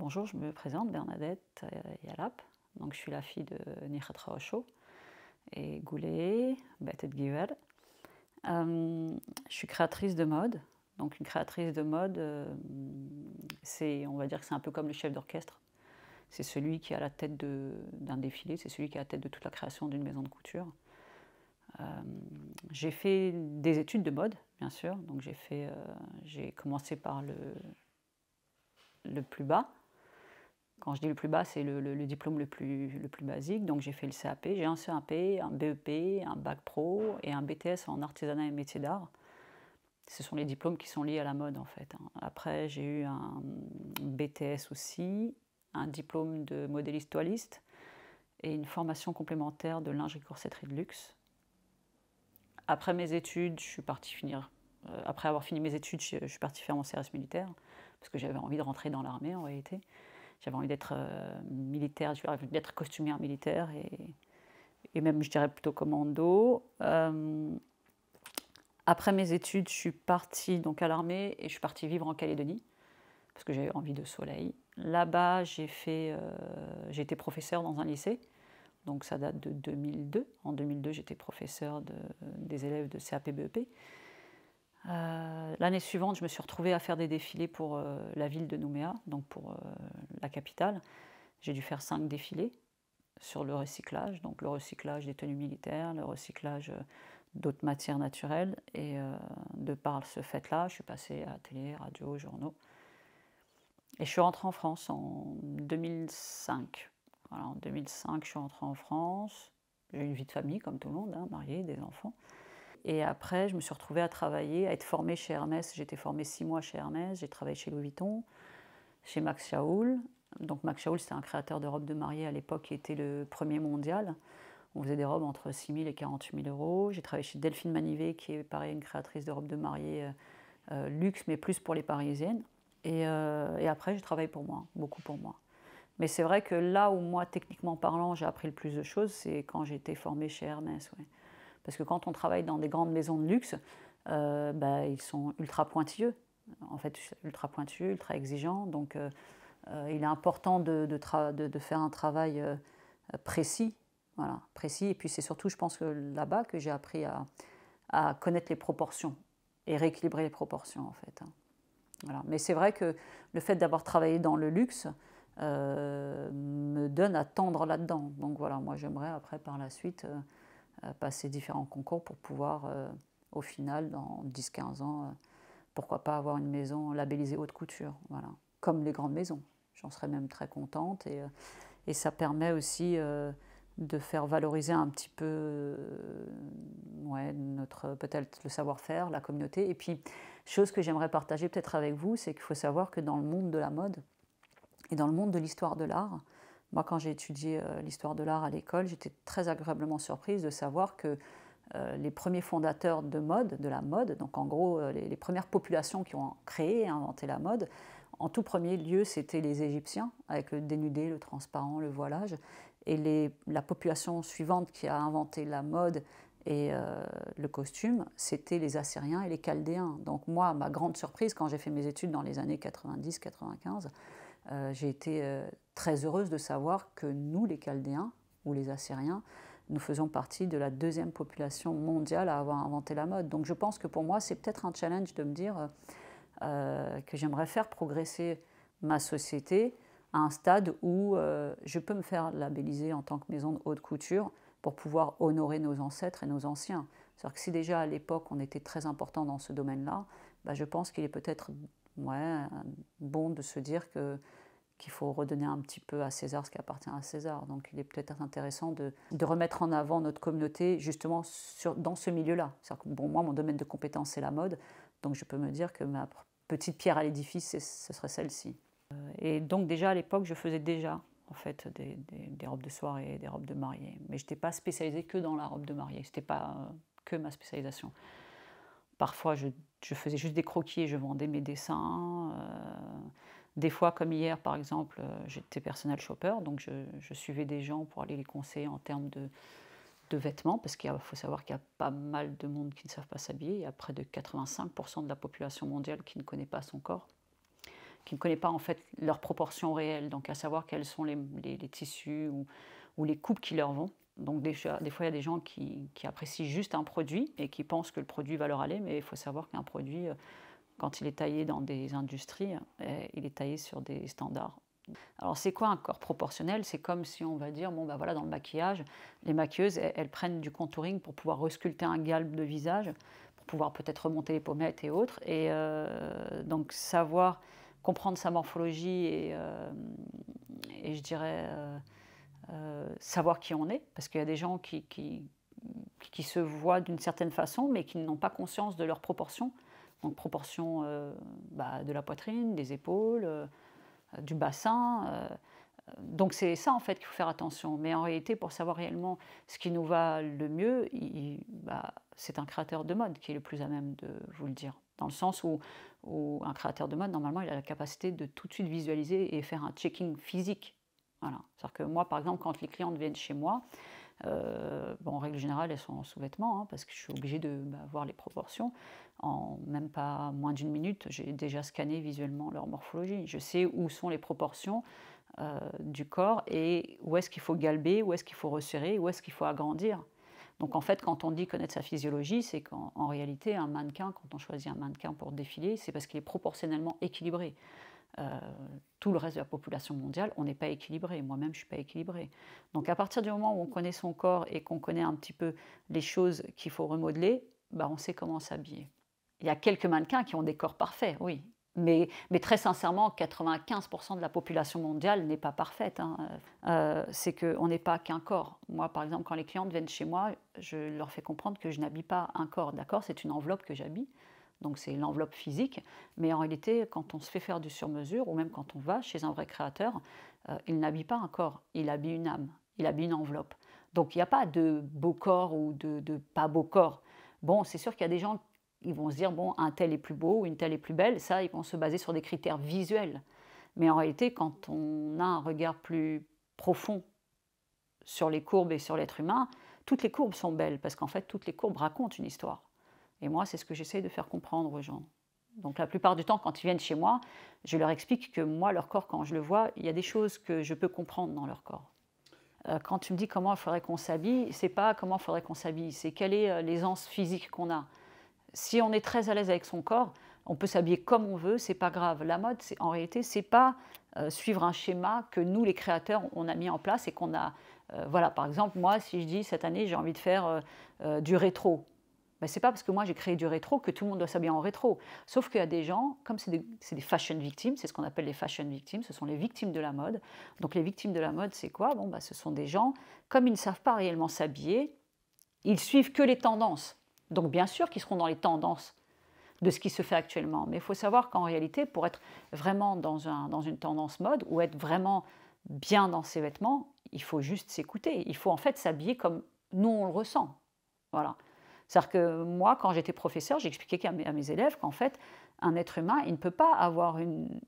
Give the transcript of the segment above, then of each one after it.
Bonjour, je me présente, Bernadette Yalap. Donc, je suis la fille de Nichat Osho et Goulet, Beth Givel. Je suis créatrice de mode. Donc, une créatrice de mode, on va dire que c'est un peu comme le chef d'orchestre. C'est celui qui est à la tête d'un défilé, c'est celui qui est à la tête de toute la création d'une maison de couture. J'ai fait des études de mode, bien sûr. Donc, j'ai commencé par le plus bas. Quand je dis le plus bas, c'est le diplôme le plus basique. Donc j'ai fait le CAP, j'ai un CAP, un BEP, un bac pro et un BTS en artisanat et métiers d'art. Ce sont les diplômes qui sont liés à la mode en fait. Après j'ai eu un BTS aussi, un diplôme de modéliste toiliste et une formation complémentaire de lingerie corsetterie de luxe. Après mes études, après avoir fini mes études, je suis partie faire mon service militaire parce que j'avais envie de rentrer dans l'armée en réalité. J'avais envie d'être militaire, d'être costumière militaire et même, je dirais, plutôt commando. Après mes études, je suis partie donc, à l'armée et je suis partie vivre en Calédonie parce que j'avais envie de soleil. Là-bas, j'ai été professeur dans un lycée, donc ça date de 2002. En 2002, j'étais professeur des élèves de CAP-BEP. L'année suivante, je me suis retrouvée à faire des défilés pour la ville de Nouméa, donc pour la capitale. J'ai dû faire 5 défilés sur le recyclage, donc le recyclage des tenues militaires, le recyclage d'autres matières naturelles. Et de par ce fait-là, je suis passée à télé, radio, journaux. Et je suis rentrée en France en 2005. Voilà, en 2005, je suis rentrée en France. J'ai eu une vie de famille, comme tout le monde, hein, mariée, des enfants. Et après, je me suis retrouvée à travailler, à être formée chez Hermès. J'ai été formée 6 mois chez Hermès. J'ai travaillé chez Louis Vuitton, chez Max Shaoul. Donc Max Shaoul, c'était un créateur de robes de mariée à l'époque qui était le premier mondial. On faisait des robes entre 6 000 et 48 000 euros. J'ai travaillé chez Delphine Manivet, qui est pareil, une créatrice de robes de mariée luxe, mais plus pour les parisiennes. Et après, j'ai travaillé pour moi, beaucoup pour moi. Mais c'est vrai que là où moi, techniquement parlant, j'ai appris le plus de choses, c'est quand j'ai été formée chez Hermès. Ouais. Parce que quand on travaille dans des grandes maisons de luxe, ils sont ultra pointilleux. En fait, ultra pointilleux, ultra exigeants. Donc, il est important de faire un travail précis. Voilà, précis. Et puis, c'est surtout, je pense, que là-bas que j'ai appris à connaître les proportions et rééquilibrer les proportions, en fait. Voilà. Mais c'est vrai que le fait d'avoir travaillé dans le luxe me donne à tendre là-dedans. Donc, voilà, moi, j'aimerais après, par la suite, passer différents concours pour pouvoir, au final, dans 10-15 ans, pourquoi pas avoir une maison labellisée haute couture, voilà. Comme les grandes maisons. J'en serais même très contente et ça permet aussi de faire valoriser un petit peu peut-être le savoir-faire, la communauté. Et puis, chose que j'aimerais partager peut-être avec vous, c'est qu'il faut savoir que dans le monde de la mode et dans le monde de l'histoire de l'art, moi, quand j'ai étudié l'histoire de l'art à l'école, j'étais très agréablement surprise de savoir que les premiers fondateurs de la mode, donc en gros les premières populations qui ont créé et inventé la mode, en tout premier lieu, c'était les Égyptiens, avec le dénudé, le transparent, le voilage. Et la population suivante qui a inventé la mode et le costume, c'était les Assyriens et les Chaldéens. Donc moi, ma grande surprise, quand j'ai fait mes études dans les années 90-95, j'ai été très heureuse de savoir que nous, les Chaldéens ou les Assyriens, nous faisons partie de la deuxième population mondiale à avoir inventé la mode. Donc je pense que pour moi, c'est peut-être un challenge de me dire que j'aimerais faire progresser ma société à un stade où je peux me faire labelliser en tant que maison de haute couture pour pouvoir honorer nos ancêtres et nos anciens. C'est-à-dire que si déjà à l'époque on était très important dans ce domaine-là, je pense qu'il est peut-être bon de se dire qu'il faut redonner un petit peu à César ce qui appartient à César. Donc il est peut-être intéressant de remettre en avant notre communauté justement dans ce milieu-là. C'est-à-dire que moi, mon domaine de compétence, c'est la mode, donc je peux me dire que ma petite pierre à l'édifice, ce serait celle-ci. Et donc déjà à l'époque, je faisais déjà en fait des robes de soirée, des robes de mariée. Mais je n'étais pas spécialisée que dans la robe de mariée, ce n'était pas que ma spécialisation. Parfois, je faisais juste des croquis et je vendais mes dessins. Des fois, comme hier, par exemple, j'étais personnel shopper, donc je suivais des gens pour aller les conseiller en termes de vêtements, parce qu'il faut savoir qu'il y a pas mal de monde qui ne savent pas s'habiller. Il y a près de 85% de la population mondiale qui ne connaît pas son corps. qui ne connaît pas en fait leurs proportions réelles, donc à savoir quels sont les tissus ou les coupes qui leur vont. Donc des fois, il y a des gens qui apprécient juste un produit et qui pensent que le produit va leur aller, mais il faut savoir qu'un produit, quand il est taillé dans des industries, il est taillé sur des standards. Alors c'est quoi un corps proportionnel? C'est comme si on va dire, bon ben voilà, dans le maquillage, les maquilleuses, elles prennent du contouring pour pouvoir resculpter un galbe de visage, pour pouvoir peut-être remonter les pommettes et autres. Et donc comprendre sa morphologie et je dirais savoir qui on est, parce qu'il y a des gens qui se voient d'une certaine façon, mais qui n'ont pas conscience de leurs proportions. Donc proportions de la poitrine, des épaules, du bassin. Donc c'est ça en fait qu'il faut faire attention. Mais en réalité, pour savoir réellement ce qui nous va le mieux, c'est un créateur de mode qui est le plus à même de vous le dire. Dans le sens où un créateur de mode, normalement, il a la capacité de tout de suite visualiser et faire un checking physique. Voilà. C'est-à-dire que moi, par exemple, quand les clientes viennent chez moi, en règle générale, elles sont en sous-vêtements, hein, parce que je suis obligée de voir les proportions. En même pas moins d'une minute, j'ai déjà scanné visuellement leur morphologie. Je sais où sont les proportions du corps et où est-ce qu'il faut galber, où est-ce qu'il faut resserrer, où est-ce qu'il faut agrandir. Donc en fait, quand on dit connaître sa physiologie, c'est qu'en réalité, un mannequin, quand on choisit un mannequin pour défiler, c'est parce qu'il est proportionnellement équilibré. Tout le reste de la population mondiale, on n'est pas équilibré. Moi-même, je ne suis pas équilibrée. Donc à partir du moment où on connaît son corps et qu'on connaît un petit peu les choses qu'il faut remodeler, on sait comment s'habiller. Il y a quelques mannequins qui ont des corps parfaits, oui. Mais très sincèrement, 95% de la population mondiale n'est pas parfaite. Hein. C'est qu'on n'est pas qu'un corps. Moi, par exemple, quand les clientes viennent chez moi, je leur fais comprendre que je n'habille pas un corps. D'accord, c'est une enveloppe que j'habille. Donc c'est l'enveloppe physique, mais en réalité, quand on se fait faire du sur-mesure, ou même quand on va chez un vrai créateur, il n'habille pas un corps, il habille une âme, il habille une enveloppe. Donc il n'y a pas de beau corps ou de pas beau corps. Bon, c'est sûr qu'il y a des gens, ils vont se dire, bon, un tel est plus beau ou une telle est plus belle, ça, ils vont se baser sur des critères visuels. Mais en réalité, quand on a un regard plus profond sur les courbes et sur l'être humain, toutes les courbes sont belles, parce qu'en fait, toutes les courbes racontent une histoire. Et moi, c'est ce que j'essaie de faire comprendre aux gens. Donc la plupart du temps, quand ils viennent chez moi, je leur explique que moi, leur corps, quand je le vois, il y a des choses que je peux comprendre dans leur corps. Quand tu me dis comment il faudrait qu'on s'habille, c'est pas comment il faudrait qu'on s'habille, c'est quelle est l'aisance physique qu'on a. Si on est très à l'aise avec son corps, on peut s'habiller comme on veut, c'est pas grave. La mode, en réalité, c'est pas suivre un schéma que nous, les créateurs, on a mis en place et qu'on a... voilà, par exemple, moi, si je dis cette année, j'ai envie de faire du rétro, ce n'est pas parce que moi j'ai créé du rétro que tout le monde doit s'habiller en rétro. Sauf qu'il y a des gens, comme c'est des fashion victims, c'est ce qu'on appelle les fashion victims, ce sont les victimes de la mode. Donc les victimes de la mode, c'est quoi? Ce sont des gens, comme ils ne savent pas réellement s'habiller, ils suivent que les tendances. Donc bien sûr qu'ils seront dans les tendances de ce qui se fait actuellement. Mais il faut savoir qu'en réalité, pour être vraiment dans une tendance mode ou être vraiment bien dans ses vêtements, il faut juste s'écouter. Il faut en fait s'habiller comme nous on le ressent. Voilà. C'est-à-dire que moi, quand j'étais professeur, j'expliquais à mes élèves qu'en fait, un être humain, il ne peut pas avoir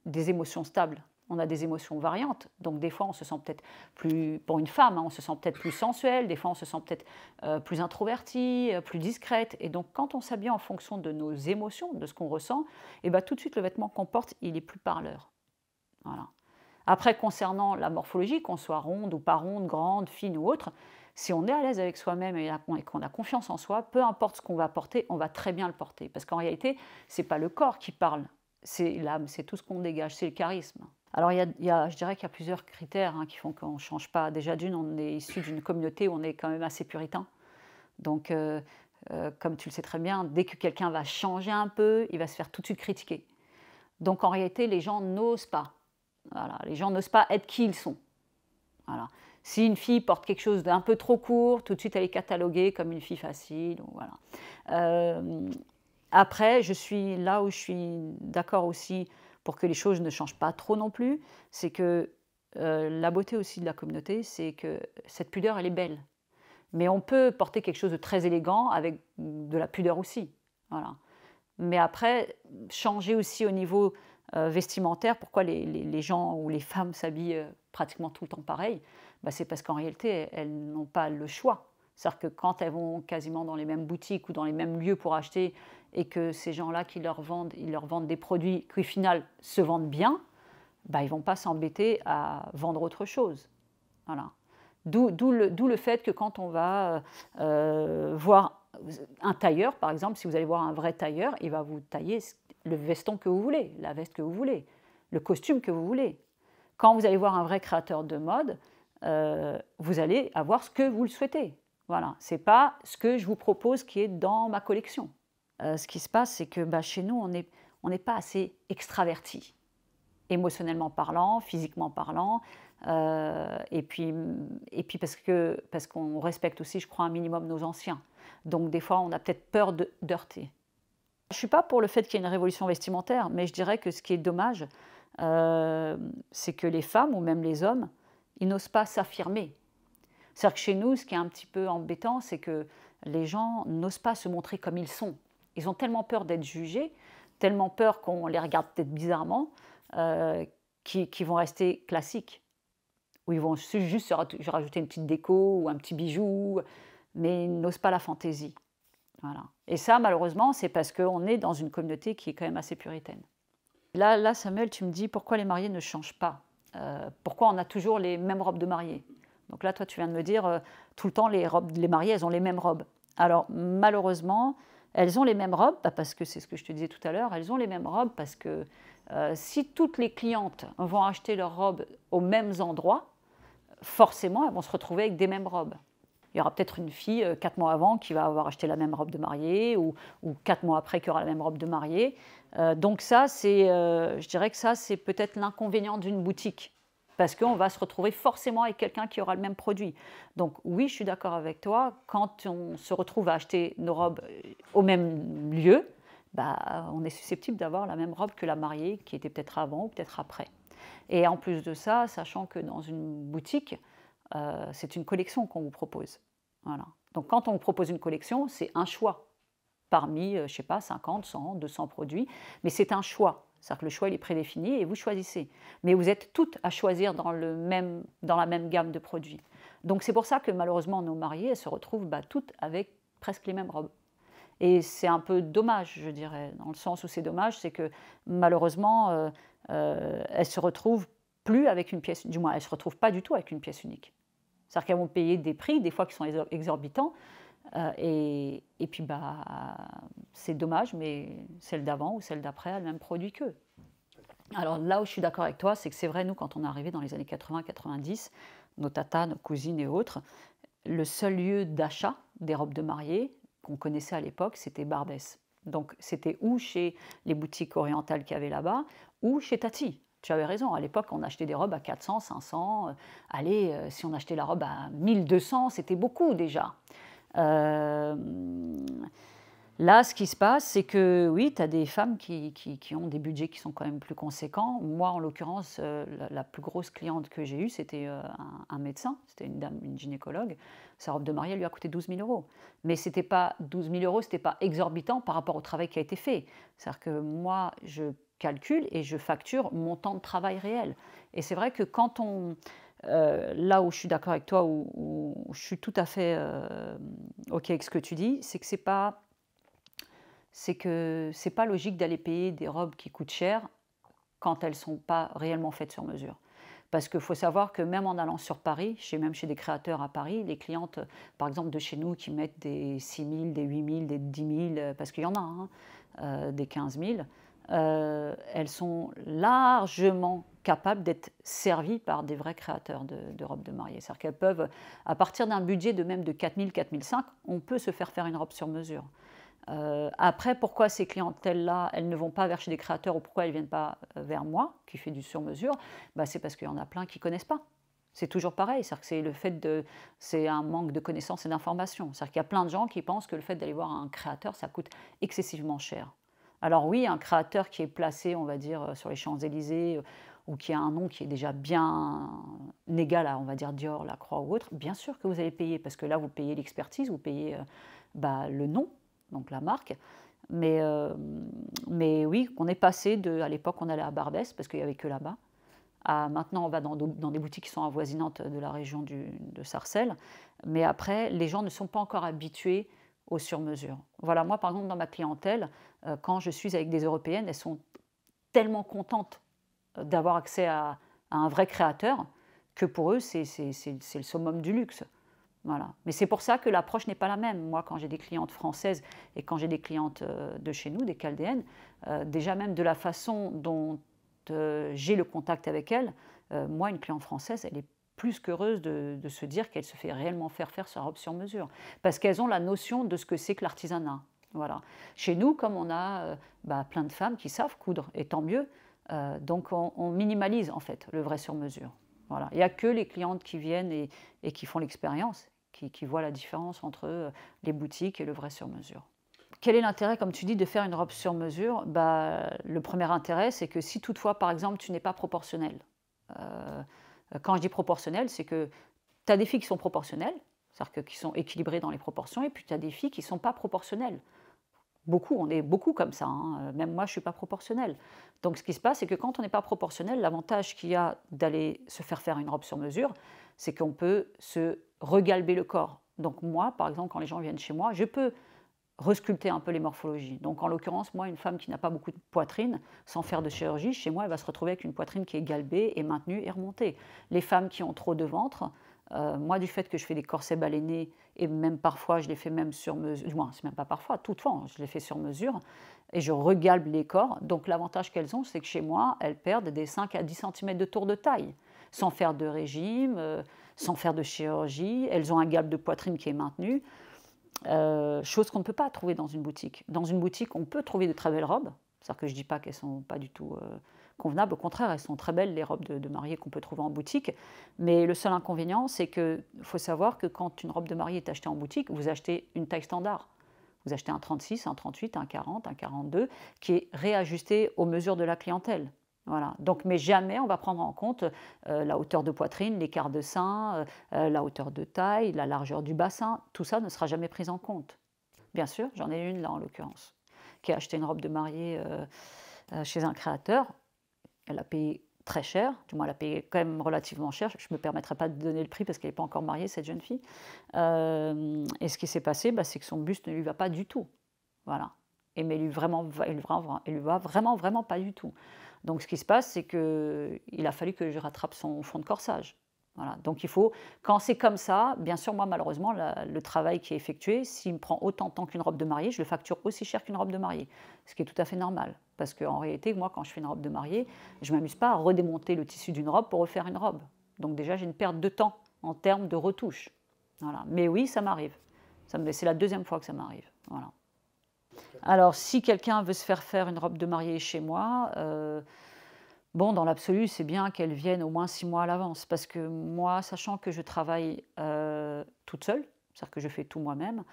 des émotions stables. On a des émotions variantes. Donc des fois, on se sent peut-être plus, pour une femme, on se sent peut-être plus sensuelle, des fois, on se sent peut-être plus introvertie, plus discrète. Et donc, quand on s'habille en fonction de nos émotions, de ce qu'on ressent, tout de suite, le vêtement qu'on porte, il est plus parleur. Voilà. Après, concernant la morphologie, qu'on soit ronde ou pas ronde, grande, fine ou autre, si on est à l'aise avec soi-même et qu'on a confiance en soi, peu importe ce qu'on va porter, on va très bien le porter. Parce qu'en réalité, ce n'est pas le corps qui parle, c'est l'âme, c'est tout ce qu'on dégage, c'est le charisme. Alors, je dirais qu'il y a plusieurs critères qui font qu'on ne change pas. Déjà d'une, on est issu d'une communauté où on est quand même assez puritain. Donc, comme tu le sais très bien, dès que quelqu'un va changer un peu, il va se faire tout de suite critiquer. Donc, en réalité, les gens n'osent pas. Voilà, les gens n'osent pas être qui ils sont. Voilà. Si une fille porte quelque chose d'un peu trop court, tout de suite elle est cataloguée comme une fille facile. Voilà. Après, je suis là où je suis d'accord aussi pour que les choses ne changent pas trop non plus. C'est que la beauté aussi de la communauté, c'est que cette pudeur, elle est belle. Mais on peut porter quelque chose de très élégant avec de la pudeur aussi. Voilà. Mais après, changer aussi au niveau vestimentaire, pourquoi les gens ou les femmes s'habillent pratiquement tout le temps pareil, c'est parce qu'en réalité, elles n'ont pas le choix. C'est-à-dire que quand elles vont quasiment dans les mêmes boutiques ou dans les mêmes lieux pour acheter et que ces gens-là qui leur vendent, ils leur vendent des produits qui au final se vendent bien, bah, ils ne vont pas s'embêter à vendre autre chose. Voilà. D'où le fait que quand on va voir un tailleur, par exemple, si vous allez voir un vrai tailleur, il va vous tailler le veston que vous voulez, la veste que vous voulez, le costume que vous voulez. Quand vous allez voir un vrai créateur de mode, vous allez avoir ce que vous le souhaitez. Voilà, ce n'est pas ce que je vous propose qui est dans ma collection. Ce qui se passe, c'est que bah, chez nous, on n'est pas assez extraverti, émotionnellement parlant, physiquement parlant, et puis parce qu'on respecte aussi, je crois, un minimum nos anciens. Donc des fois, on a peut-être peur d'heurter. Je ne suis pas pour le fait qu'il y ait une révolution vestimentaire, mais je dirais que ce qui est dommage, c'est que les femmes, ou même les hommes, ils n'osent pas s'affirmer. C'est-à-dire que chez nous, ce qui est un petit peu embêtant, c'est que les gens n'osent pas se montrer comme ils sont. Ils ont tellement peur d'être jugés, tellement peur qu'on les regarde peut-être bizarrement, qu'ils vont rester classiques. Ou ils vont juste se rajouter une petite déco ou un petit bijou, mais ils n'osent pas la fantaisie. Voilà. Et ça, malheureusement, c'est parce qu'on est dans une communauté qui est quand même assez puritaine. Là, Samuel, tu me dis pourquoi les mariés ne changent pas, pourquoi on a toujours les mêmes robes de mariée. Donc là, toi, tu viens de me dire, tout le temps, les mariées, elles ont les mêmes robes. Alors, malheureusement, elles ont les mêmes robes, parce que c'est ce que je te disais tout à l'heure, elles ont les mêmes robes parce que si toutes les clientes vont acheter leurs robes aux mêmes endroits, forcément, elles vont se retrouver avec des mêmes robes. Il y aura peut-être une fille 4 mois avant qui va avoir acheté la même robe de mariée ou 4 mois après qui aura la même robe de mariée. Donc ça, je dirais que ça, c'est peut-être l'inconvénient d'une boutique parce qu'on va se retrouver forcément avec quelqu'un qui aura le même produit. Donc oui, je suis d'accord avec toi, quand on se retrouve à acheter nos robes au même lieu, bah, on est susceptible d'avoir la même robe que la mariée qui était peut-être avant ou peut-être après. Et en plus de ça, sachant que dans une boutique, c'est une collection qu'on vous propose. Voilà. Donc quand on vous propose une collection, c'est un choix parmi, je ne sais pas, 50, 100, 200 produits, mais c'est un choix. C'est-à-dire que le choix il est prédéfini et vous choisissez. Mais vous êtes toutes à choisir dans la même gamme de produits. Donc c'est pour ça que malheureusement nos mariées elles se retrouvent toutes avec presque les mêmes robes. Et c'est un peu dommage, je dirais, dans le sens où c'est dommage, c'est que malheureusement, elles se retrouvent plus avec une pièce, du moins elles ne se retrouvent pas du tout avec une pièce unique. C'est-à-dire qu'elles vont payer des prix, des fois qui sont exorbitants, et puis c'est dommage, mais celle d'avant ou celle d'après a le même produit qu'eux. Alors là où je suis d'accord avec toi, c'est que c'est vrai, nous, quand on est arrivé dans les années 80-90, nos tatas, nos cousines et autres, le seul lieu d'achat des robes de mariée qu'on connaissait à l'époque, c'était Barbès. Donc c'était ou chez les boutiques orientales qu'il y avait là-bas, ou chez Tati. Tu avais raison, à l'époque, on achetait des robes à 400, 500. Allez, si on achetait la robe à 1200, c'était beaucoup déjà. Là, ce qui se passe, c'est que oui, tu as des femmes qui ont des budgets qui sont quand même plus conséquents. Moi, en l'occurrence, la plus grosse cliente que j'ai eue, c'était un médecin, c'était une dame, une gynécologue. Sa robe de mariée, elle lui a coûté 12 000 euros. Mais ce n'était pas 12 000 euros, ce n'était pas exorbitant par rapport au travail qui a été fait. C'est-à-dire que moi, je calcule et je facture mon temps de travail réel. Et c'est vrai que quand on... là où je suis d'accord avec toi, où je suis tout à fait OK avec ce que tu dis, c'est que c'est pas logique d'aller payer des robes qui coûtent cher quand elles ne sont pas réellement faites sur mesure. Parce qu'il faut savoir que même en allant sur Paris, même chez des créateurs à Paris, les clientes, par exemple de chez nous, qui mettent des 6 000, des 8 000, des 10 000, parce qu'il y en a, des 15 000, elles sont largement capables d'être servies par des vrais créateurs de robes de mariée. C'est-à-dire qu'elles peuvent, à partir d'un budget de même de 4 000, 4 500, on peut se faire une robe sur mesure. Après, pourquoi ces clientèles-là, elles ne vont pas vers chez des créateurs ou pourquoi elles ne viennent pas vers moi, qui fait du sur-mesure, c'est parce qu'il y en a plein qui ne connaissent pas. C'est toujours pareil, c'est-à-dire que c'est un manque de connaissances et d'informations. C'est-à-dire qu'il y a plein de gens qui pensent que le fait d'aller voir un créateur, ça coûte excessivement cher. Alors oui, un créateur qui est placé, on va dire, sur les Champs-Élysées, ou qui a un nom qui est déjà bien égal à, on va dire, Dior, Lacroix ou autre, bien sûr que vous allez payer, parce que là, vous payez l'expertise, vous payez le nom, donc la marque. Mais oui, on est passé à l'époque, on allait à Barbès, parce qu'il n'y avait que là-bas. Maintenant, on va dans des boutiques qui sont avoisinantes de la région de Sarcelles. Mais après, les gens ne sont pas encore habitués au sur-mesure. Voilà, moi, par exemple, dans ma clientèle, quand je suis avec des Européennes, elles sont tellement contentes d'avoir accès à un vrai créateur, que pour eux, c'est le summum du luxe. Voilà. Mais c'est pour ça que l'approche n'est pas la même. Moi, quand j'ai des clientes françaises et quand j'ai des clientes de chez nous, des chaldéennes, déjà même de la façon dont j'ai le contact avec elles, moi, une cliente française, elle est plus qu'heureuse de se dire qu'elle se fait réellement faire sa robe sur mesure. Parce qu'elles ont la notion de ce que c'est que l'artisanat. Voilà. Chez nous, comme on a plein de femmes qui savent coudre, et tant mieux, donc on minimalise en fait le vrai sur mesure. Voilà. Il n'y a que les clientes qui viennent et qui font l'expérience, qui voient la différence entre les boutiques et le vrai sur mesure. Quel est l'intérêt, comme tu dis, de faire une robe sur mesure? Le premier intérêt, c'est que si toutefois, par exemple, tu n'es pas proportionnel. Quand je dis proportionnel, c'est que tu as des filles qui sont proportionnelles, c'est-à-dire qui sont équilibrées dans les proportions, et puis tu as des filles qui ne sont pas proportionnelles. Beaucoup, on est beaucoup comme ça, hein. Même moi je ne suis pas proportionnelle. Donc ce qui se passe, c'est que quand on n'est pas proportionnel, l'avantage qu'il y a d'aller se faire une robe sur mesure, c'est qu'on peut se regalber le corps. Donc moi, par exemple, quand les gens viennent chez moi, je peux resculpter un peu les morphologies. Donc en l'occurrence, moi, une femme qui n'a pas beaucoup de poitrine, sans faire de chirurgie, chez moi, elle va se retrouver avec une poitrine qui est galbée et maintenue et remontée. Les femmes qui ont trop de ventre, moi, du fait que je fais des corsets balénés, et même parfois, je les fais même sur mesure, du moins, c'est même pas parfois, toutefois, je les fais sur mesure, et je regalbe les corps. Donc l'avantage qu'elles ont, c'est que chez moi, elles perdent des 5 à 10 cm de tour de taille, sans faire de régime, sans faire de chirurgie. Elles ont un galbe de poitrine qui est maintenu, chose qu'on ne peut pas trouver dans une boutique. Dans une boutique, on peut trouver de très belles robes, c'est-à-dire que je ne dis pas qu'elles ne sont pas du tout convenables, au contraire, elles sont très belles, les robes de mariée qu'on peut trouver en boutique, mais le seul inconvénient, c'est qu'il faut savoir que quand une robe de mariée est achetée en boutique, vous achetez une taille standard. Vous achetez un 36, un 38, un 40, un 42, qui est réajusté aux mesures de la clientèle. Voilà. Donc, mais jamais on va prendre en compte la hauteur de poitrine, l'écart de sein, la hauteur de taille, la largeur du bassin. Tout ça ne sera jamais pris en compte. Bien sûr, j'en ai une là en l'occurrence, qui a acheté une robe de mariée chez un créateur. Elle a payé très cher, du moins elle a payé quand même relativement cher. Je ne me permettrai pas de donner le prix parce qu'elle n'est pas encore mariée, cette jeune fille. Et ce qui s'est passé, c'est que son buste ne lui va pas du tout. Voilà. Mais il lui va vraiment pas du tout. Donc ce qui se passe, c'est qu'il a fallu que je rattrape son fond de corsage. Voilà. Donc il faut, quand c'est comme ça, bien sûr, moi malheureusement, le travail qui est effectué, s'il me prend autant de temps qu'une robe de mariée, je le facture aussi cher qu'une robe de mariée, ce qui est tout à fait normal. Parce qu'en réalité, moi, quand je fais une robe de mariée, je ne m'amuse pas à redémonter le tissu d'une robe pour refaire une robe. Donc déjà, j'ai une perte de temps en termes de retouche. Voilà. Mais oui, ça m'arrive. C'est la deuxième fois que ça m'arrive. Voilà. Alors, si quelqu'un veut se faire une robe de mariée chez moi, dans l'absolu, c'est bien qu'elle vienne au moins 6 mois à l'avance. Parce que moi, sachant que je travaille toute seule, c'est-à-dire que je fais tout moi-même,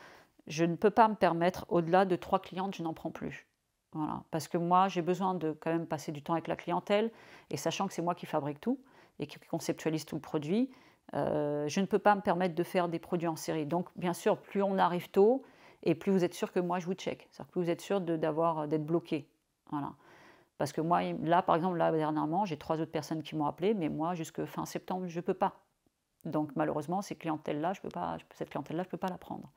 je ne peux pas me permettre, au-delà de 3 clientes, je n'en prends plus. Voilà. Parce que moi, j'ai besoin de quand même passer du temps avec la clientèle, et sachant que c'est moi qui fabrique tout, et qui conceptualise tout le produit, je ne peux pas me permettre de faire des produits en série. Donc, bien sûr, plus on arrive tôt, et plus vous êtes sûr que moi, je vous check. C'est-à-dire que plus vous êtes sûr d'être bloqué. Voilà. Parce que moi, là, par exemple, dernièrement, j'ai 3 autres personnes qui m'ont appelé, mais moi, jusqu'à fin septembre, je ne peux pas. Donc, malheureusement, cette clientèle-là, je ne peux pas la prendre.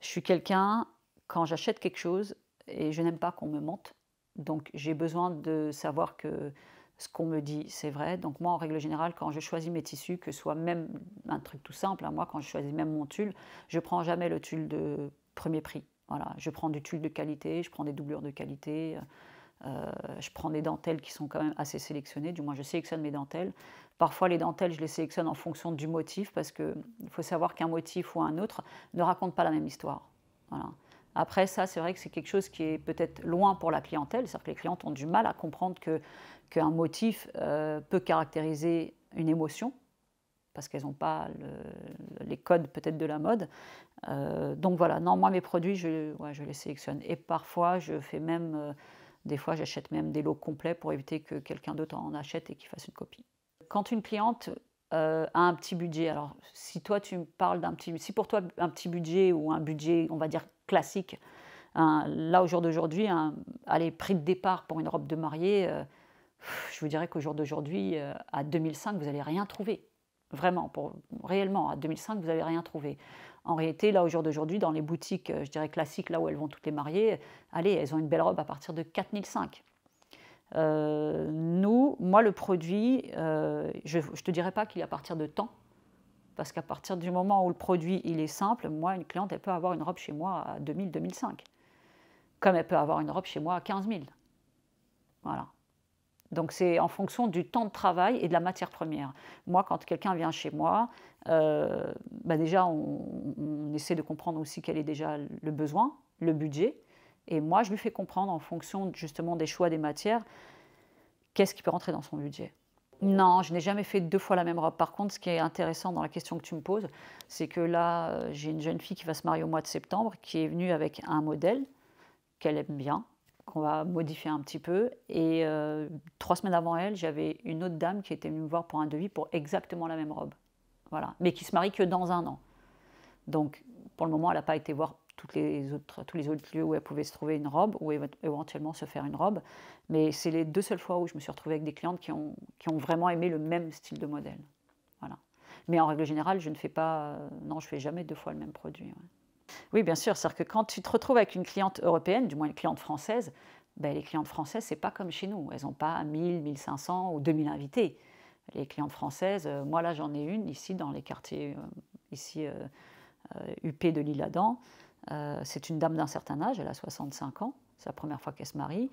Je suis quelqu'un, quand j'achète quelque chose, et je n'aime pas qu'on me mente, donc j'ai besoin de savoir que ce qu'on me dit, c'est vrai. Donc moi, en règle générale, quand je choisis mes tissus, que ce soit même un truc tout simple, moi, quand je choisis même mon tulle, je ne prends jamais le tulle de premier prix. Voilà. Je prends du tulle de qualité, je prends des doublures de qualité, je prends des dentelles qui sont quand même assez sélectionnées, du moins je sélectionne mes dentelles. Parfois les dentelles, je les sélectionne en fonction du motif, parce qu'il faut savoir qu'un motif ou un autre ne raconte pas la même histoire. Voilà. Après ça, c'est vrai que c'est quelque chose qui est peut-être loin pour la clientèle, c'est-à-dire que les clientes ont du mal à comprendre qu'un motif peut caractériser une émotion, parce qu'elles n'ont pas les codes peut-être de la mode. Donc voilà, non, moi mes produits, je les sélectionne. Et parfois, je fais même... des fois, j'achète même des lots complets pour éviter que quelqu'un d'autre en achète et qu'il fasse une copie. Quand une cliente a un petit budget, alors si toi tu me parles si pour toi un petit budget ou un budget, on va dire classique, là au jour d'aujourd'hui, allez, prix de départ pour une robe de mariée, je vous dirais qu'au jour d'aujourd'hui, à 2005, vous n'allez rien trouver. Vraiment, réellement, à 2005, vous n'allez rien trouvé. En réalité, là, au jour d'aujourd'hui, dans les boutiques, je dirais classiques, là où elles vont toutes les mariées, allez, elles ont une belle robe à partir de 4005. Moi, le produit, je ne te dirais pas qu'il est à partir de temps, parce qu'à partir du moment où le produit il est simple, moi, une cliente, elle peut avoir une robe chez moi à 2000, 2005, comme elle peut avoir une robe chez moi à 15 000. Voilà. Donc c'est en fonction du temps de travail et de la matière première. Moi, quand quelqu'un vient chez moi, déjà on essaie de comprendre aussi quel est déjà le besoin, le budget, et moi je lui fais comprendre en fonction justement des choix des matières, qu'est-ce qui peut rentrer dans son budget. Non, je n'ai jamais fait 2 fois la même robe. Par contre, ce qui est intéressant dans la question que tu me poses, c'est que là, j'ai une jeune fille qui va se marier au mois de septembre, qui est venue avec un modèle qu'elle aime bien, qu'on va modifier un petit peu. Et 3 semaines avant elle, j'avais une autre dame qui était venue me voir pour un devis pour exactement la même robe. Voilà. Mais qui se marie que dans 1 an. Donc, pour le moment, elle n'a pas été voir tous les autres lieux où elle pouvait se trouver une robe ou éventuellement se faire une robe. Mais c'est les 2 seules fois où je me suis retrouvée avec des clientes qui ont vraiment aimé le même style de modèle. Voilà. Mais en règle générale, je ne fais pas, non, je ne fais jamais 2 fois le même produit. Ouais. Oui, bien sûr. C'est-à-dire que quand tu te retrouves avec une cliente européenne, du moins une cliente française, les clientes françaises, ce n'est pas comme chez nous. Elles n'ont pas 1000, 1500 ou 2000 invités. Les clientes françaises, moi là j'en ai une ici dans les quartiers huppés de l'Isle-Adam. C'est une dame d'un certain âge, elle a 65 ans, c'est la première fois qu'elle se marie.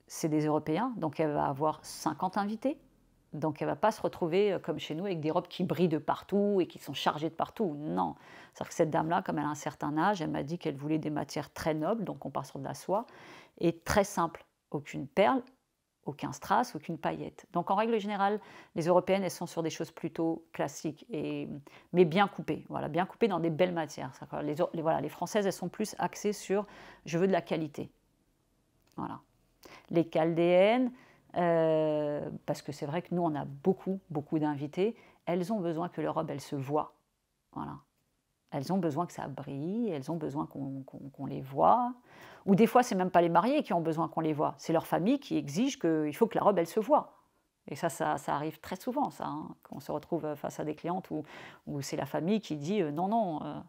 C'est des Européens, donc elle va avoir 50 invités. Donc elle ne va pas se retrouver comme chez nous avec des robes qui brillent de partout et qui sont chargées de partout. Non. C'est-à-dire que cette dame-là, comme elle a un certain âge, elle m'a dit qu'elle voulait des matières très nobles, donc on part sur de la soie, et très simples. Aucune perle, aucun strass, aucune paillette. Donc en règle générale, les Européennes, elles sont sur des choses plutôt classiques, mais bien coupées. Voilà, bien coupées dans des belles matières. Les Françaises, elles sont plus axées sur « je veux de la qualité ». Voilà. Les Chaldéennes, parce que c'est vrai que nous, on a beaucoup d'invités, elles ont besoin que leur robe, elle se voie. Voilà. Elles ont besoin que ça brille, elles ont besoin qu'on les voie. Ou des fois, ce n'est même pas les mariés qui ont besoin qu'on les voie, c'est leur famille qui exige qu'il faut que la robe, elle se voie. Et ça arrive très souvent, ça, hein, qu'on se retrouve face à des clientes où c'est la famille qui dit non,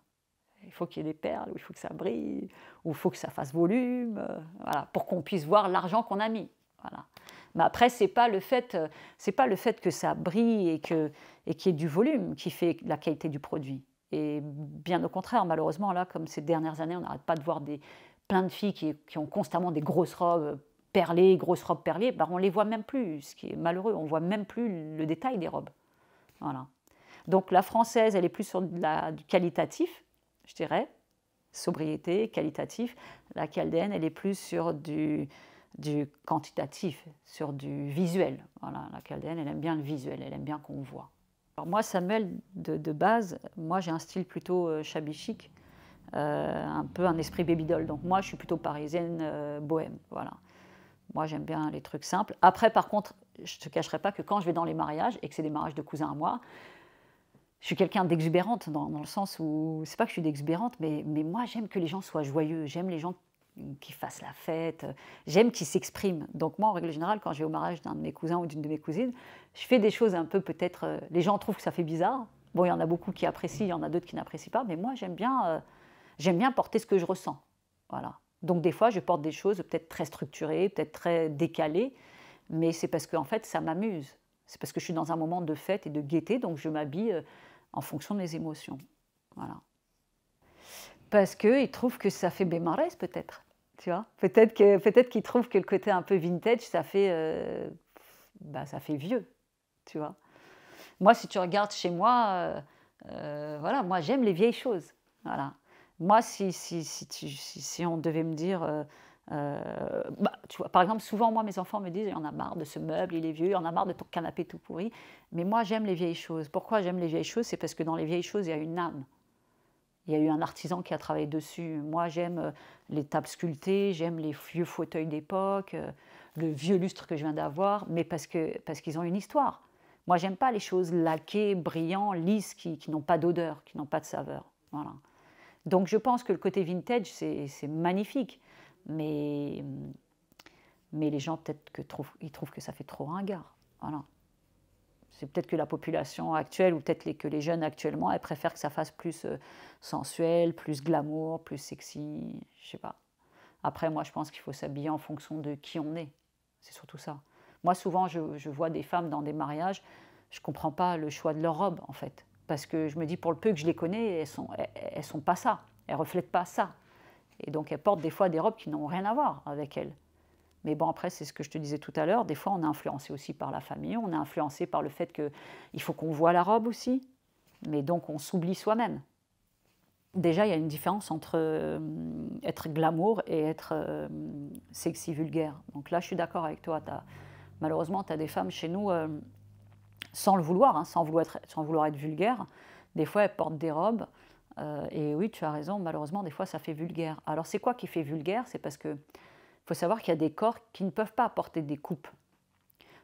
il faut qu'il y ait des perles, ou il faut que ça brille, ou il faut que ça fasse volume, voilà, pour qu'on puisse voir l'argent qu'on a mis. Voilà. Mais après, ce n'est pas le fait que ça brille et qu'il y ait du volume qui fait la qualité du produit. Et bien au contraire, malheureusement, là, comme ces dernières années, on n'arrête pas de voir plein de filles qui ont constamment des grosses robes perlées, on ne les voit même plus, ce qui est malheureux, on ne voit même plus le détail des robes. Voilà. Donc la française, elle est plus sur du qualitatif, je dirais, sobriété, qualitatif. La chaldéenne, elle est plus sur du quantitatif, sur du visuel. Voilà, la chaldéenne, elle aime bien le visuel, elle aime bien qu'on voit. Alors moi, Samuel, de base, moi j'ai un style plutôt shabby chic, un peu un esprit baby doll. Donc moi, je suis plutôt parisienne, bohème. Voilà. Moi, j'aime bien les trucs simples. Après, par contre, je ne te cacherai pas que quand je vais dans les mariages, et que c'est des mariages de cousins à moi, je suis quelqu'un d'exubérante dans le sens où, c'est pas que je suis d'exubérante, mais moi, j'aime que les gens soient joyeux. J'aime les gens qui fassent la fête, j'aime qu'ils s'expriment. Donc moi, en règle générale, quand je vais au mariage d'un de mes cousins ou d'une de mes cousines, je fais des choses un peu peut-être... les gens trouvent que ça fait bizarre. Bon, il y en a beaucoup qui apprécient, il y en a d'autres qui n'apprécient pas, mais moi, j'aime bien porter ce que je ressens. Voilà. Donc des fois, je porte des choses peut-être très structurées, peut-être très décalées, mais c'est parce que en fait, ça m'amuse. C'est parce que je suis dans un moment de fête et de gaieté, donc je m'habille en fonction de mes émotions. Voilà. Parce qu'ils trouvent que ça fait bémarès, peut-être. Tu vois, peut-être qu'ils trouvent que le côté un peu vintage, ça fait vieux. Tu vois. Moi, si tu regardes chez moi, voilà, moi j'aime les vieilles choses. Voilà. Moi, si on devait me dire, tu vois, par exemple, souvent moi mes enfants me disent, il y en a marre de ce meuble, il est vieux, il y en a marre de ton canapé tout pourri. Mais moi j'aime les vieilles choses. Pourquoi j'aime les vieilles choses? C'est parce que dans les vieilles choses, il y a une âme. Il y a eu un artisan qui a travaillé dessus. Moi, j'aime les tables sculptées, j'aime les vieux fauteuils d'époque, le vieux lustre que je viens d'avoir, mais parce qu'ils ont une histoire. Moi, j'aime pas les choses laquées, brillantes, lisses, qui n'ont pas d'odeur, qui n'ont pas de saveur. Voilà. Donc, je pense que le côté vintage, c'est magnifique, mais les gens, peut-être ils trouvent que ça fait trop ringard. Voilà. C'est peut-être que la population actuelle, ou peut-être que les jeunes actuellement, elles préfèrent que ça fasse plus sensuel, plus glamour, plus sexy, je sais pas. Après, moi, je pense qu'il faut s'habiller en fonction de qui on est. C'est surtout ça. Moi, souvent, je vois des femmes dans des mariages, je ne comprends pas le choix de leur robe, en fait. Parce que je me dis, pour le peu que je les connais, elles sont pas ça. Elles ne reflètent pas ça. Et donc, elles portent des fois des robes qui n'ont rien à voir avec elles. Mais bon, après, c'est ce que je te disais tout à l'heure. Des fois, on est influencé aussi par la famille. On est influencé par le fait qu'il faut qu'on voit la robe aussi. Mais donc, on s'oublie soi-même. Déjà, il y a une différence entre être glamour et être sexy vulgaire. Donc là, je suis d'accord avec toi. Malheureusement, tu as des femmes chez nous, sans le vouloir, hein, sans vouloir être vulgaire. Des fois, elles portent des robes. Et oui, tu as raison, malheureusement, des fois, ça fait vulgaire. Alors, c'est quoi qui fait vulgaire? C'est parce que faut savoir qu'il y a des corps qui ne peuvent pas porter des coupes.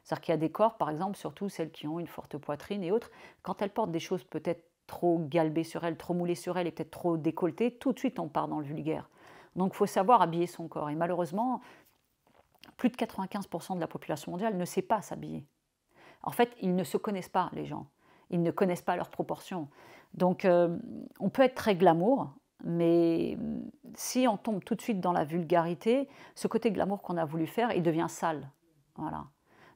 C'est-à-dire qu'il y a des corps, par exemple, surtout celles qui ont une forte poitrine et autres, quand elles portent des choses peut-être trop galbées sur elles, trop moulées sur elles et peut-être trop décolletées, tout de suite on part dans le vulgaire. Donc il faut savoir habiller son corps. Et malheureusement, plus de 95% de la population mondiale ne sait pas s'habiller. En fait, ils ne se connaissent pas, les gens. Ils ne connaissent pas leurs proportions. Donc on peut être très glamour, mais si on tombe tout de suite dans la vulgarité, ce côté glamour qu'on a voulu faire, il devient sale. Voilà.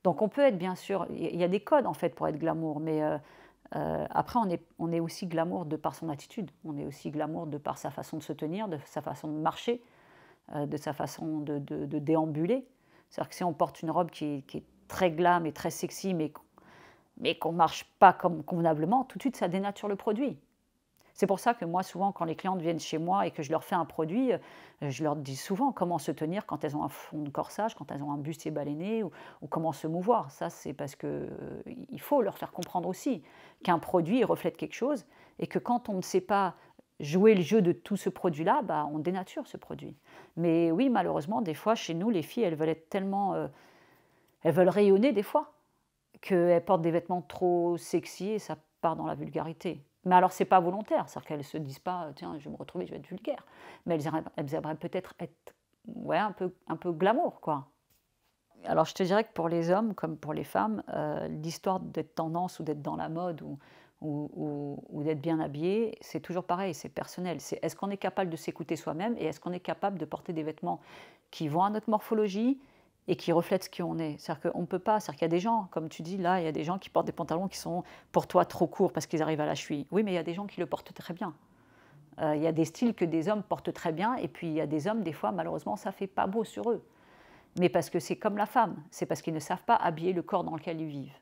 Donc on peut être, bien sûr, il y a des codes en fait pour être glamour, mais après on est aussi glamour de par son attitude, on est aussi glamour de par sa façon de se tenir, de sa façon de marcher, de sa façon de déambuler. C'est-à-dire que si on porte une robe qui est très glam et très sexy, mais qu'on ne marche pas comme convenablement, tout de suite ça dénature le produit. C'est pour ça que moi, souvent, quand les clientes viennent chez moi et que je leur fais un produit, je leur dis souvent comment se tenir quand elles ont un fond de corsage, quand elles ont un bustier baleiné, ou comment se mouvoir. Ça, c'est parce qu'il faut leur faire comprendre aussi qu'un produit reflète quelque chose et que quand on ne sait pas jouer le jeu de tout ce produit-là, bah, on dénature ce produit. Mais oui, malheureusement, des fois, chez nous, les filles, elles veulent être tellement... elles veulent rayonner des fois, qu'elles portent des vêtements trop sexy et ça part dans la vulgarité. Mais alors, c'est pas volontaire, c'est-à-dire qu'elles ne se disent pas, tiens, je vais me retrouver, je vais être vulgaire. Mais elles aimeraient peut-être être ouais, un peu glamour, quoi. Alors, je te dirais que pour les hommes, comme pour les femmes, l'histoire d'être tendance ou d'être dans la mode ou d'être bien habillé, c'est toujours pareil, c'est personnel. C'est est-ce qu'on est capable de s'écouter soi-même et est-ce qu'on est capable de porter des vêtements qui vont à notre morphologie et qui reflètent ce qu'on est. C'est-à-dire qu'on ne peut pas, c'est-à-dire qu'il y a des gens, comme tu dis, là, il y a des gens qui portent des pantalons qui sont pour toi trop courts parce qu'ils arrivent à la cheville. Oui, mais il y a des gens qui le portent très bien. Il y a des styles que des hommes portent très bien et puis il y a des hommes, des fois, malheureusement, ça ne fait pas beau sur eux. Mais parce que c'est comme la femme, c'est parce qu'ils ne savent pas habiller le corps dans lequel ils vivent.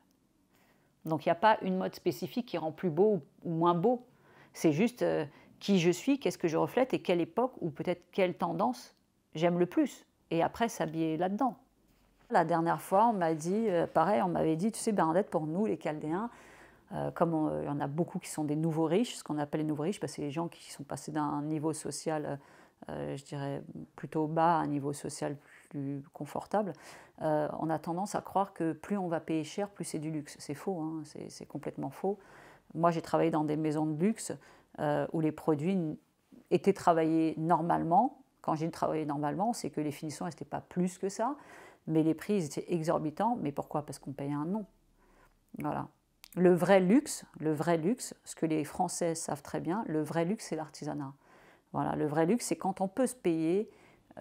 Donc il n'y a pas une mode spécifique qui rend plus beau ou moins beau. C'est juste qui je suis, qu'est-ce que je reflète et quelle époque ou peut-être quelle tendance j'aime le plus. Et après, s'habiller là-dedans. La dernière fois, on m'a dit, pareil, on m'avait dit, tu sais Bernadette, pour nous les Chaldéens, comme il y en a beaucoup qui sont des nouveaux riches, ce qu'on appelle les nouveaux riches, parce que c'est les gens qui sont passés d'un niveau social, je dirais, plutôt bas à un niveau social plus confortable, on a tendance à croire que plus on va payer cher, plus c'est du luxe. C'est faux, hein, c'est complètement faux. Moi, j'ai travaillé dans des maisons de luxe où les produits étaient travaillés normalement. Quand j'ai travaillé normalement, c'est que les finitions n'étaient pas plus que ça, mais les prix étaient exorbitants. Mais pourquoi? Parce qu'on payait un nom. Voilà. Le vrai luxe, ce que les Français savent très bien, le vrai luxe, c'est l'artisanat. Voilà, le vrai luxe, c'est quand on peut se payer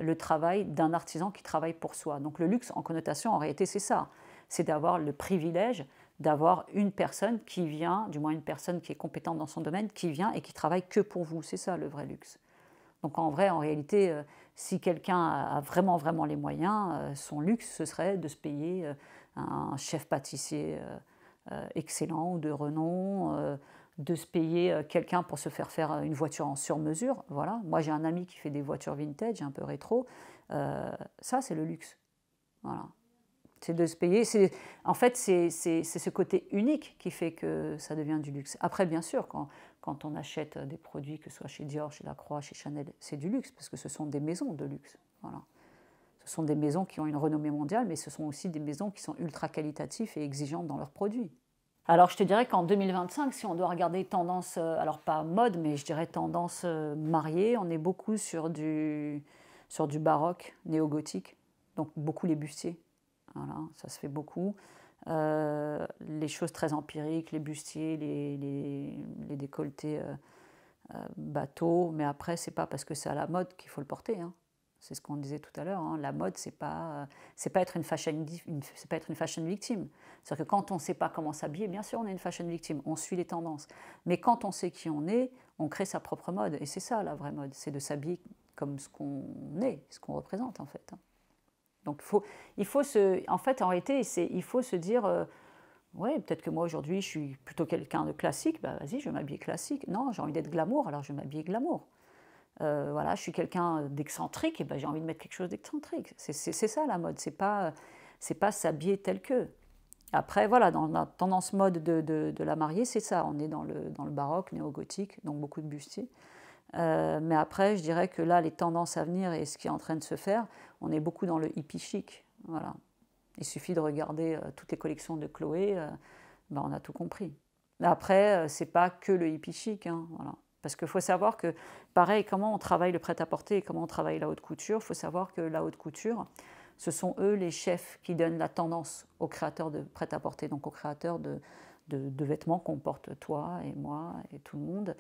le travail d'un artisan qui travaille pour soi. Donc le luxe, en connotation, en réalité, c'est ça. C'est d'avoir le privilège d'avoir une personne qui vient, du moins une personne qui est compétente dans son domaine, qui vient et qui travaille que pour vous. C'est ça, le vrai luxe. Donc en vrai, en réalité, si quelqu'un a vraiment, vraiment les moyens, son luxe, ce serait de se payer un chef pâtissier excellent ou de renom, de se payer quelqu'un pour se faire une voiture en sur-mesure. Voilà. Moi, j'ai un ami qui fait des voitures vintage, un peu rétro. Ça, c'est le luxe. Voilà. C'est de se payer. En fait, c'est ce côté unique qui fait que ça devient du luxe. Après, bien sûr, quand on achète des produits, que ce soit chez Dior, chez Lacroix, chez Chanel, c'est du luxe, parce que ce sont des maisons de luxe. Voilà. Ce sont des maisons qui ont une renommée mondiale, mais ce sont aussi des maisons qui sont ultra qualitatives et exigeantes dans leurs produits. Alors je te dirais qu'en 2025, si on doit regarder tendance, alors pas mode, mais je dirais tendance mariée, on est beaucoup sur du baroque, néo-gothique, donc beaucoup les bustiers. Voilà, ça se fait beaucoup. Les choses très empiriques, les bustiers, les décolletés bateaux, mais après, c'est pas parce que c'est à la mode qu'il faut le porter, hein. C'est ce qu'on disait tout à l'heure, hein. La mode, c'est pas être c'est pas être une fashion victime. C'est-à-dire que quand on ne sait pas comment s'habiller, bien sûr, on est une fashion victime, on suit les tendances. Mais quand on sait qui on crée sa propre mode. Et c'est ça, la vraie mode, c'est de s'habiller comme ce qu'on est, ce qu'on représente, en fait, hein. Donc, en fait, en réalité, il faut se dire, ouais, peut-être que moi, aujourd'hui, je suis plutôt quelqu'un de classique, bah vas-y, je vais m'habiller classique. Non, j'ai envie d'être glamour, alors je vais m'habiller glamour. Voilà, je suis quelqu'un d'excentrique, et ben j'ai envie de mettre quelque chose d'excentrique. C'est ça la mode, c'est pas s'habiller tel que. Après, voilà, dans la tendance mode de la mariée, c'est ça. On est dans le baroque, néo-gothique, donc beaucoup de bustiers. Mais après, je dirais que là, les tendances à venir et ce qui est en train de se faire, on est beaucoup dans le hippie chic. Voilà. Il suffit de regarder toutes les collections de Chloé, ben on a tout compris. Mais après, c'est pas que le hippie chic, hein, voilà. Parce qu'il faut savoir que, pareil, comment on travaille le prêt-à-porter et comment on travaille la haute couture, il faut savoir que la haute couture, ce sont eux les chefs qui donnent la tendance aux créateurs de prêt-à-porter, donc aux créateurs de vêtements qu'on porte toi et moi et tout le monde.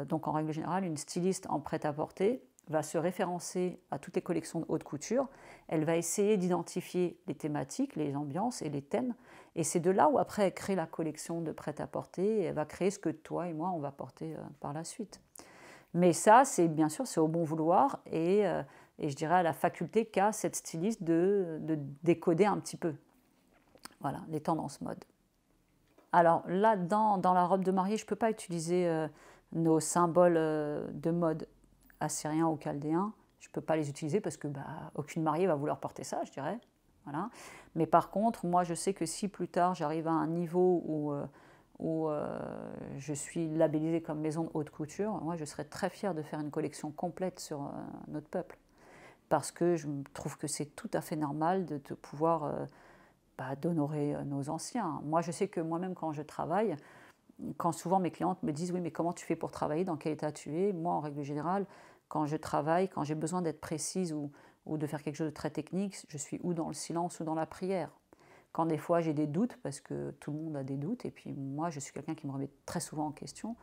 Donc en règle générale, une styliste en prêt-à-porter va se référencer à toutes les collections de haute couture, elle va essayer d'identifier les thématiques, les ambiances et les thèmes, et c'est de là où après elle crée la collection de prêt-à-porter, et elle va créer ce que toi et moi on va porter par la suite. Mais ça, c'est bien sûr, c'est au bon vouloir, et je dirais à la faculté qu'a cette styliste de décoder un petit peu, voilà, les tendances mode. Alors là, dans la robe de mariée, je ne peux pas utiliser nos symboles de mode assyriens ou chaldéens. Je ne peux pas les utiliser parce que aucune mariée va vouloir porter ça, je dirais. Voilà. Mais par contre, moi, je sais que si plus tard j'arrive à un niveau où je suis labellisée comme maison de haute couture, moi, je serais très fière de faire une collection complète sur notre peuple. Parce que je trouve que c'est tout à fait normal de pouvoir d'honorer nos anciens. Moi, je sais que moi-même, quand je travaille, quand souvent mes clientes me disent « Oui, mais comment tu fais pour travailler? Dans quel état tu es ?» Moi, en règle générale, quand je travaille, quand j'ai besoin d'être précise ou de faire quelque chose de très technique, je suis ou dans le silence ou dans la prière. Quand des fois j'ai des doutes, parce que tout le monde a des doutes, et puis moi, je suis quelqu'un qui me remet très souvent en question,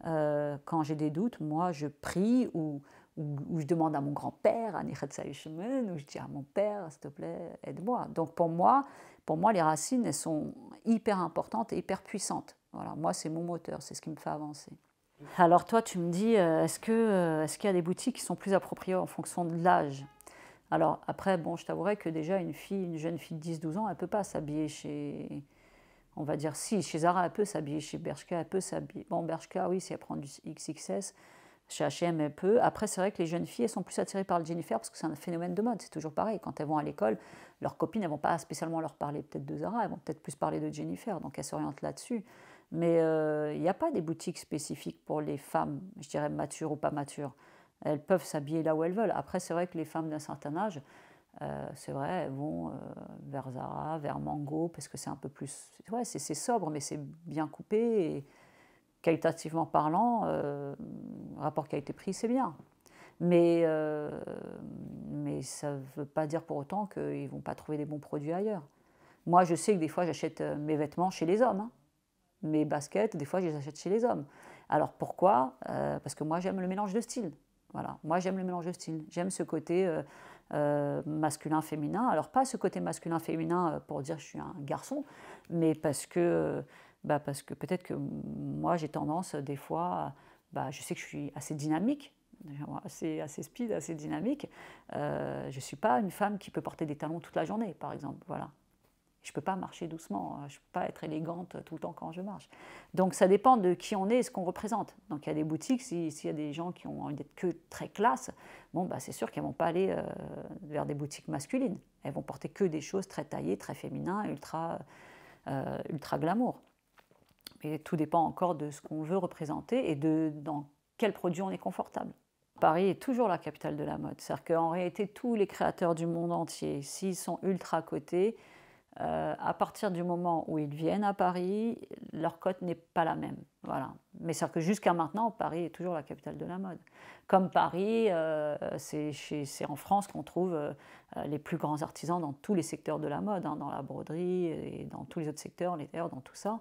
quand j'ai des doutes, moi, je prie ou je demande à mon grand-père, à Nichat Saïchemen, ou je dis à mon père, s'il te plaît, aide-moi. Donc pour moi, les racines, elles sont hyper importantes et hyper puissantes. Voilà, moi, c'est mon moteur, c'est ce qui me fait avancer. Alors toi, tu me dis, est-ce qu'il y a des boutiques qui sont plus appropriées en fonction de l'âge? Alors après, bon, je t'avouerai que déjà, une jeune fille de 10-12 ans, elle ne peut pas s'habiller chez... On va dire, si, chez Zara, elle peut s'habiller, chez Bershka, elle peut s'habiller. Bon, Bershka, oui, si elle prend du XXS, chez H&M, elle peut. Après, c'est vrai que les jeunes filles, elles sont plus attirées par le Jennifer parce que c'est un phénomène de mode. C'est toujours pareil. Quand elles vont à l'école, leurs copines, elles ne vont pas spécialement leur parler peut-être de Zara, elles vont peut-être plus parler de Jennifer. Donc, elles s'orientent là-dessus. Mais il n'y a pas des boutiques spécifiques pour les femmes, je dirais matures ou pas matures. Elles peuvent s'habiller là où elles veulent. Après, c'est vrai que les femmes d'un certain âge, c'est vrai, elles vont vers Zara, vers Mango, parce que c'est un peu plus... Ouais, c'est sobre, mais c'est bien coupé, et qualitativement parlant, rapport qualité-prix, c'est bien. Mais ça ne veut pas dire pour autant qu'ils ne vont pas trouver des bons produits ailleurs. Moi, je sais que des fois, j'achète mes vêtements chez les hommes, hein. Mes baskets, des fois, je les achète chez les hommes. Alors pourquoi? Parce que moi, j'aime le mélange de styles. Voilà, moi, j'aime le mélange de styles. J'aime ce côté masculin-féminin. Alors pas ce côté masculin-féminin pour dire que je suis un garçon, mais parce que peut-être que moi, j'ai tendance des fois, je sais que je suis assez dynamique, assez speed, assez dynamique. Je ne suis pas une femme qui peut porter des talons toute la journée, par exemple. Voilà. Je ne peux pas marcher doucement, je ne peux pas être élégante tout le temps quand je marche. Donc ça dépend de qui on est et ce qu'on représente. Donc il y a des boutiques, s'il y a des gens qui ont envie d'être que très classe, bon, c'est sûr qu'elles ne vont pas aller vers des boutiques masculines. Elles vont porter que des choses très taillées, très féminines, ultra glamour. Mais tout dépend encore de ce qu'on veut représenter et dans quel produit on est confortable. Paris est toujours la capitale de la mode. C'est-à-dire qu'en réalité, tous les créateurs du monde entier, s'ils sont ultra cotés, à partir du moment où ils viennent à Paris, leur cote n'est pas la même. Voilà. Mais c'est-à-dire que jusqu'à maintenant, Paris est toujours la capitale de la mode. Comme Paris, c'est en France qu'on trouve les plus grands artisans dans tous les secteurs de la mode, hein, dans la broderie et dans tous les autres secteurs, les tailleurs, dans tout ça.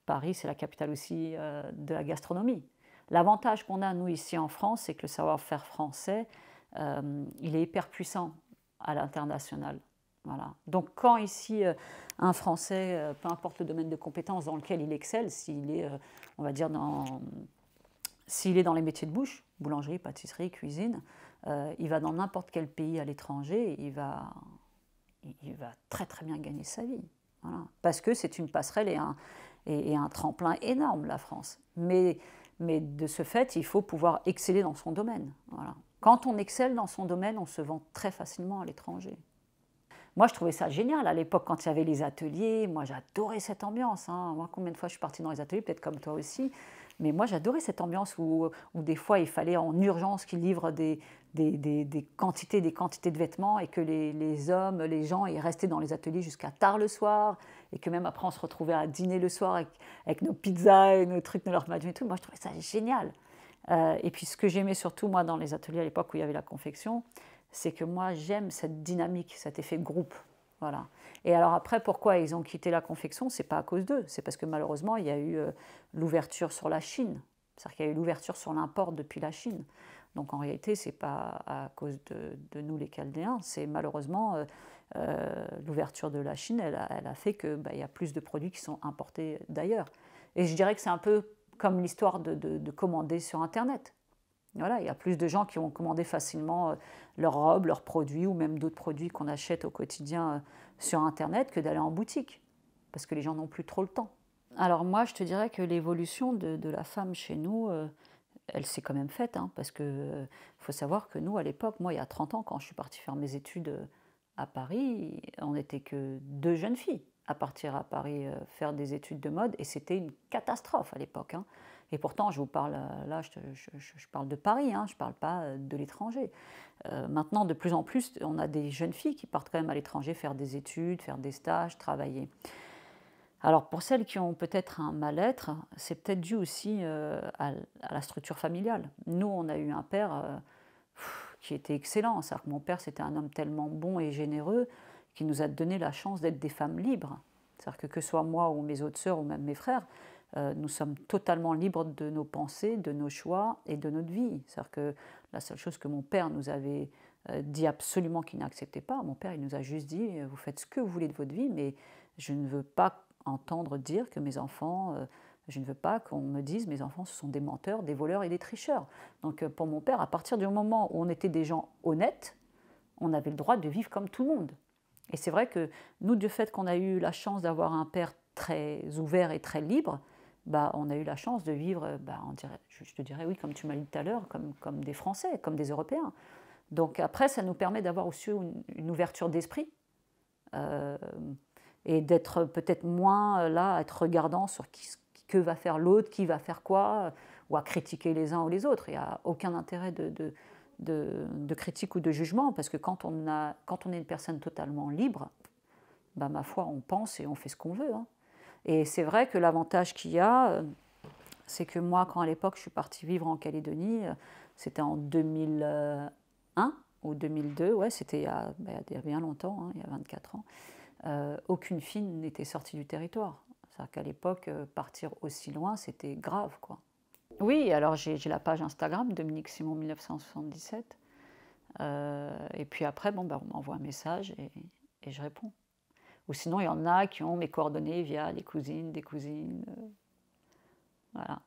Paris, c'est la capitale aussi de la gastronomie. L'avantage qu'on a, nous, ici en France, c'est que le savoir-faire français il est hyper puissant à l'international. Voilà. Donc quand ici, un Français, peu importe le domaine de compétences dans lequel il excelle, s'il est, on va dire, s'il est dans les métiers de bouche, boulangerie, pâtisserie, cuisine, il va dans n'importe quel pays à l'étranger, il va très très bien gagner sa vie. Voilà. Parce que c'est une passerelle et un tremplin énorme, la France. Mais de ce fait, il faut pouvoir exceller dans son domaine. Voilà. Quand on excelle dans son domaine, on se vend très facilement à l'étranger. Moi, je trouvais ça génial à l'époque quand il y avait les ateliers. Moi, j'adorais cette ambiance. Hein. Moi, combien de fois je suis partie dans les ateliers, peut-être comme toi aussi. Mais moi, j'adorais cette ambiance où des fois, il fallait en urgence qu'ils livrent des quantités de vêtements et que les hommes, les gens, ils restaient dans les ateliers jusqu'à tard le soir et que même après, on se retrouvait à dîner le soir avec nos pizzas et nos trucs, nos lahmacun et tout. Moi, je trouvais ça génial. Et puis, ce que j'aimais surtout, moi, dans les ateliers à l'époque où il y avait la confection, c'est que moi, j'aime cette dynamique, cet effet groupe. Voilà. Et alors après, pourquoi ils ont quitté la confection? C'est pas à cause d'eux, c'est parce que malheureusement, il y a eu l'ouverture sur la Chine. C'est-à-dire qu'il y a eu l'ouverture sur l'import depuis la Chine. Donc en réalité, c'est pas à cause de nous les Chaldéens, c'est malheureusement l'ouverture de la Chine, elle a fait qu'il y a plus de produits qui sont importés d'ailleurs. Et je dirais que c'est un peu comme l'histoire de commander sur Internet. Voilà, il y a plus de gens qui vont commander facilement leurs robes, leurs produits ou même d'autres produits qu'on achète au quotidien sur Internet que d'aller en boutique, parce que les gens n'ont plus trop le temps. Alors moi, je te dirais que l'évolution de la femme chez nous, elle s'est quand même faite, hein, parce que faut savoir que nous, à l'époque, moi, il y a 30 ans, quand je suis partie faire mes études à Paris, on n'était que 2 jeunes filles à partir à Paris faire des études de mode, et c'était une catastrophe à l'époque. Hein. Et pourtant, je vous parle, là, je parle de Paris, hein, je ne parle pas de l'étranger. Maintenant, de plus en plus, on a des jeunes filles qui partent quand même à l'étranger faire des études, faire des stages, travailler. Alors, pour celles qui ont peut-être un mal-être, c'est peut-être dû aussi à la structure familiale. Nous, on a eu un père qui était excellent. C'est-à-dire que mon père, c'était un homme tellement bon et généreux qui nous a donné la chance d'être des femmes libres. C'est-à-dire que ce soit moi ou mes autres sœurs ou même mes frères, nous sommes totalement libres de nos pensées, de nos choix et de notre vie. C'est-à-dire que la seule chose que mon père nous avait dit absolument qu'il n'acceptait pas, mon père, il nous a juste dit « vous faites ce que vous voulez de votre vie, mais je ne veux pas entendre dire que mes enfants, je ne veux pas qu'on me dise mes enfants ce sont des menteurs, des voleurs et des tricheurs. » Donc pour mon père, à partir du moment où on était des gens honnêtes, on avait le droit de vivre comme tout le monde. Et c'est vrai que nous, du fait qu'on a eu la chance d'avoir un père très ouvert et très libre, on a eu la chance de vivre, je te dirais oui, comme tu m'as dit tout à l'heure, comme des Français, comme des Européens. Donc après, ça nous permet d'avoir aussi une ouverture d'esprit et d'être peut-être moins là, à être regardant sur que va faire l'autre, qui va faire quoi, ou à critiquer les uns ou les autres. Il n'y a aucun intérêt de critique ou de jugement, parce que quand on est une personne totalement libre, ma foi, on pense et on fait ce qu'on veut. Hein. Et c'est vrai que l'avantage qu'il y a, c'est que moi, quand à l'époque je suis partie vivre en Calédonie, c'était en 2001 ou 2002, ouais, c'était il y a bien longtemps, hein, il y a 24 ans, aucune fille n'était sortie du territoire. C'est-à-dire qu'à l'époque, partir aussi loin, c'était grave, quoi. Oui, alors j'ai la page Instagram, Dominique Simon 1977. Et puis après, on m'envoie un message et je réponds. Ou sinon, il y en a qui ont mes coordonnées via des cousines. Voilà.